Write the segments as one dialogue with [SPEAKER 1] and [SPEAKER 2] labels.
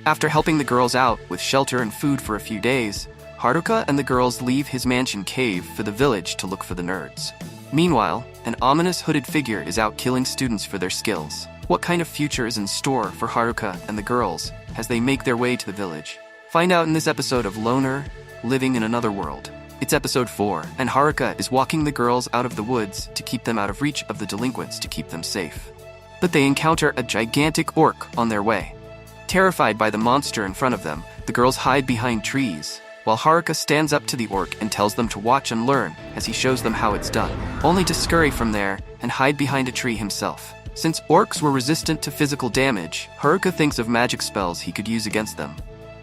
[SPEAKER 1] After helping the girls out with shelter and food for a few days, Haruka and the girls leave his mansion cave for the village to look for the nerds. Meanwhile, an ominous hooded figure is out killing students for their skills. What kind of future is in store for Haruka and the girls as they make their way to the village? Find out in this episode of Loner, Living in Another World. It's episode 4, and Haruka is walking the girls out of the woods to keep them out of reach of the delinquents to keep them safe. But they encounter a gigantic orc on their way. Terrified by the monster in front of them, the girls hide behind trees, while Haruka stands up to the orc and tells them to watch and learn as he shows them how it's done, only to scurry from there and hide behind a tree himself. Since orcs were resistant to physical damage, Haruka thinks of magic spells he could use against them.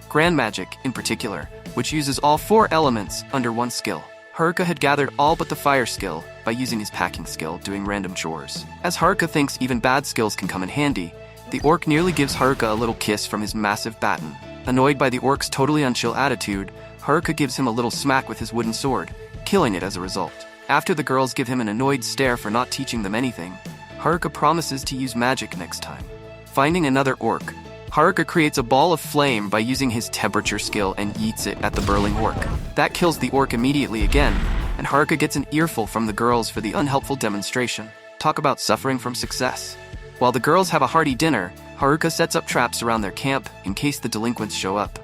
[SPEAKER 1] Grand magic, in particular, which uses all 4 elements under one skill. Haruka had gathered all but the fire skill by using his packing skill, doing random chores. As Haruka thinks even bad skills can come in handy, the orc nearly gives Haruka a little kiss from his massive baton. Annoyed by the orc's totally unchill attitude, Haruka gives him a little smack with his wooden sword, killing it as a result. After the girls give him an annoyed stare for not teaching them anything, Haruka promises to use magic next time. Finding another orc, Haruka creates a ball of flame by using his temperature skill and yeets it at the burling orc. That kills the orc immediately again, and Haruka gets an earful from the girls for the unhelpful demonstration. Talk about suffering from success. While the girls have a hearty dinner, Haruka sets up traps around their camp in case the delinquents show up.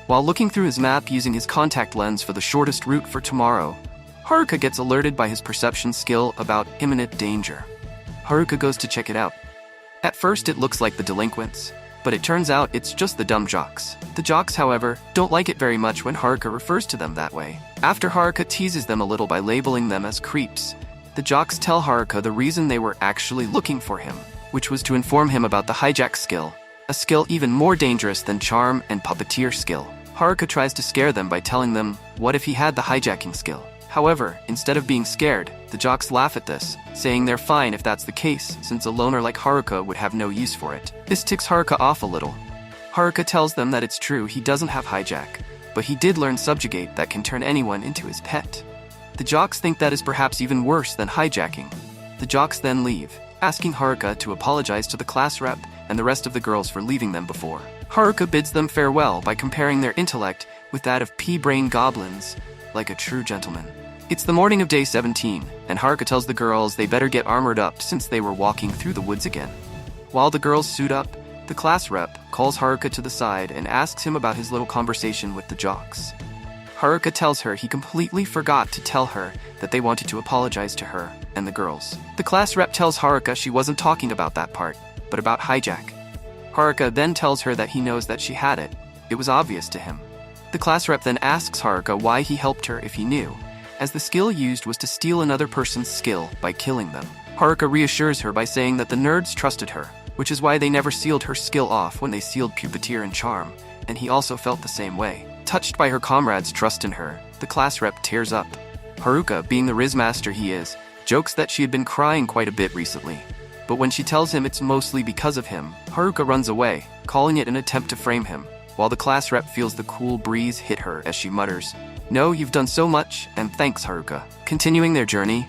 [SPEAKER 1] While looking through his map using his contact lens for the shortest route for tomorrow, Haruka gets alerted by his perception skill about imminent danger. Haruka goes to check it out. At first it looks like the delinquents, but it turns out it's just the dumb jocks. The jocks, however, don't like it very much when Haruka refers to them that way. After Haruka teases them a little by labeling them as creeps, the jocks tell Haruka the reason they were actually looking for him, which was to inform him about the hijack skill, a skill even more dangerous than charm and puppeteer skill. Haruka tries to scare them by telling them what if he had the hijacking skill. However, instead of being scared, the jocks laugh at this, saying they're fine if that's the case, since a loner like Haruka would have no use for it. This ticks Haruka off a little. Haruka tells them that it's true he doesn't have hijack, but he did learn subjugate that can turn anyone into his pet. The jocks think that is perhaps even worse than hijacking. The jocks then leave, asking Haruka to apologize to the class rep and the rest of the girls for leaving them before. Haruka bids them farewell by comparing their intellect with that of pea-brain goblins, like a true gentleman. It's the morning of day 17, and Haruka tells the girls they better get armored up since they were walking through the woods again. While the girls suit up, the class rep calls Haruka to the side and asks him about his little conversation with the jocks. Haruka tells her he completely forgot to tell her that they wanted to apologize to her and the girls. The class rep tells Haruka she wasn't talking about that part, but about hijack. Haruka then tells her that he knows that she had it. It was obvious to him. The class rep then asks Haruka why he helped her if he knew, as the skill used was to steal another person's skill by killing them. Haruka reassures her by saying that the nerds trusted her, which is why they never sealed her skill off when they sealed puppeteer and charm, and he also felt the same way. Touched by her comrades' trust in her, the class rep tears up. Haruka, being the Riz master he is, jokes that she had been crying quite a bit recently. But when she tells him it's mostly because of him, Haruka runs away, calling it an attempt to frame him, while the class rep feels the cool breeze hit her as she mutters, "No, you've done so much, and thanks, Haruka." Continuing their journey,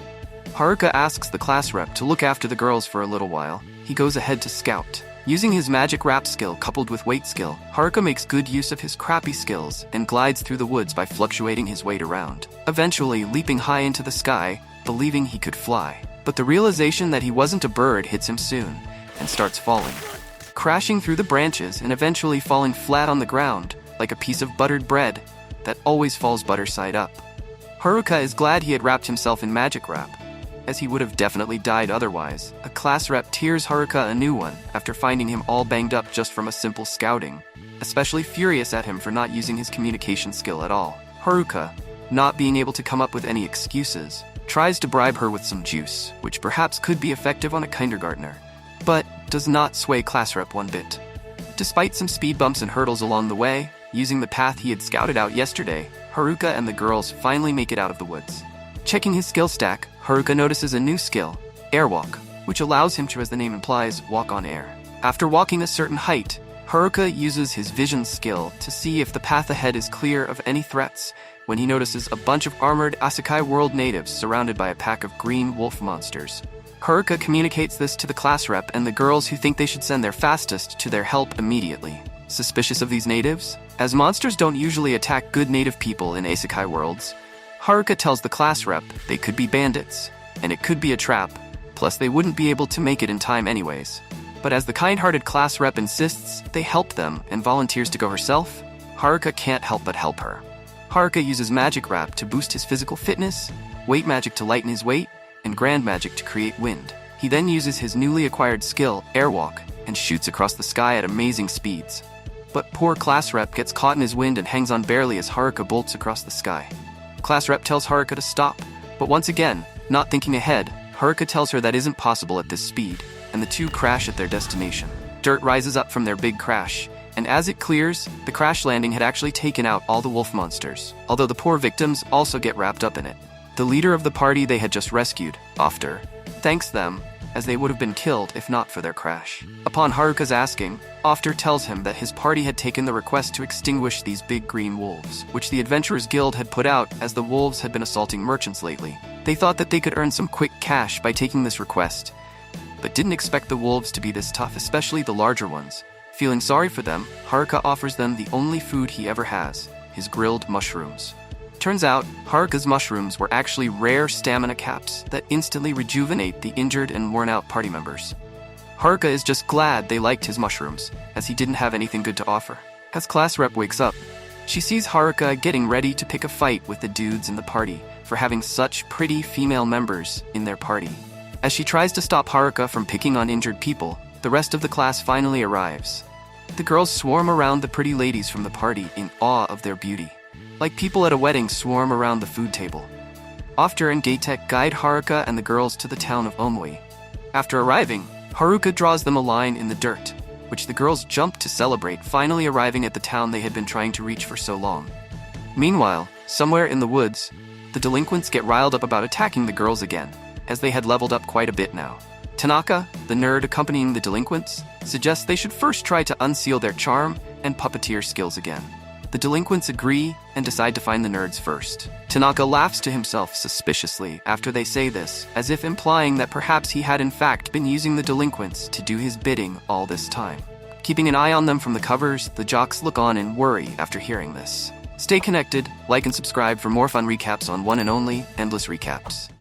[SPEAKER 1] Haruka asks the class rep to look after the girls for a little while. He goes ahead to scout. Using his magic rap skill coupled with weight skill, Haruka makes good use of his crappy skills and glides through the woods by fluctuating his weight around, eventually leaping high into the sky, believing he could fly. But the realization that he wasn't a bird hits him soon, and starts falling, crashing through the branches and eventually falling flat on the ground, like a piece of buttered bread that always falls butter side up. Haruka is glad he had wrapped himself in magic wrap, as he would have definitely died otherwise. A class rep tears Haruka a new one after finding him all banged up just from a simple scouting, especially furious at him for not using his communication skill at all. Haruka, not being able to come up with any excuses, tries to bribe her with some juice, which perhaps could be effective on a kindergartner, but does not sway class rep one bit. Despite some speed bumps and hurdles along the way, using the path he had scouted out yesterday, Haruka and the girls finally make it out of the woods. Checking his skill stack, Haruka notices a new skill, Airwalk, which allows him to, as the name implies, walk on air. After walking a certain height, Haruka uses his vision skill to see if the path ahead is clear of any threats when he notices a bunch of armored Isekai world natives surrounded by a pack of green wolf monsters. Haruka communicates this to the class rep and the girls, who think they should send their fastest to their help immediately. suspicious of these natives? As monsters don't usually attack good native people in isekai worlds, Haruka tells the class rep they could be bandits, and it could be a trap, plus they wouldn't be able to make it in time anyways. But as the kind-hearted class rep insists they help them and volunteers to go herself, Haruka can't help but help her. Haruka uses magic wrap to boost his physical fitness, weight magic to lighten his weight, and grand magic to create wind. He then uses his newly acquired skill, airwalk, and shoots across the sky at amazing speeds. But poor class rep gets caught in his wind and hangs on barely as Haruka bolts across the sky. Class rep tells Haruka to stop, but once again, not thinking ahead, Haruka tells her that isn't possible at this speed, and the two crash at their destination. Dirt rises up from their big crash, and as it clears, the crash landing had actually taken out all the wolf monsters, although the poor victims also get wrapped up in it. The leader of the party they had just rescued, After, thanks them, as they would have been killed if not for their crash. Upon Haruka's asking, After tells him that his party had taken the request to extinguish these big green wolves, which the Adventurers Guild had put out as the wolves had been assaulting merchants lately. They thought that they could earn some quick cash by taking this request, but didn't expect the wolves to be this tough, especially the larger ones. Feeling sorry for them, Haruka offers them the only food he ever has, his grilled mushrooms. Turns out, Haruka's mushrooms were actually rare stamina caps that instantly rejuvenate the injured and worn-out party members. Haruka is just glad they liked his mushrooms, as he didn't have anything good to offer. As class rep wakes up, she sees Haruka getting ready to pick a fight with the dudes in the party for having such pretty female members in their party. As she tries to stop Haruka from picking on injured people, the rest of the class finally arrives. The girls swarm around the pretty ladies from the party in awe of their beauty, like people at a wedding swarm around the food table. After and Gaitek guide Haruka and the girls to the town of Omui. After arriving, Haruka draws them a line in the dirt, which the girls jump to celebrate finally arriving at the town they had been trying to reach for so long. Meanwhile, somewhere in the woods, the delinquents get riled up about attacking the girls again, as they had leveled up quite a bit now. Tanaka, the nerd accompanying the delinquents, suggests they should first try to unseal their charm and puppeteer skills again. The delinquents agree and decide to find the nerds first. Tanaka laughs to himself suspiciously after they say this, as if implying that perhaps he had in fact been using the delinquents to do his bidding all this time. Keeping an eye on them from the covers, the jocks look on in worry after hearing this. Stay connected, like and subscribe for more fun recaps on One and Only Endless Recaps.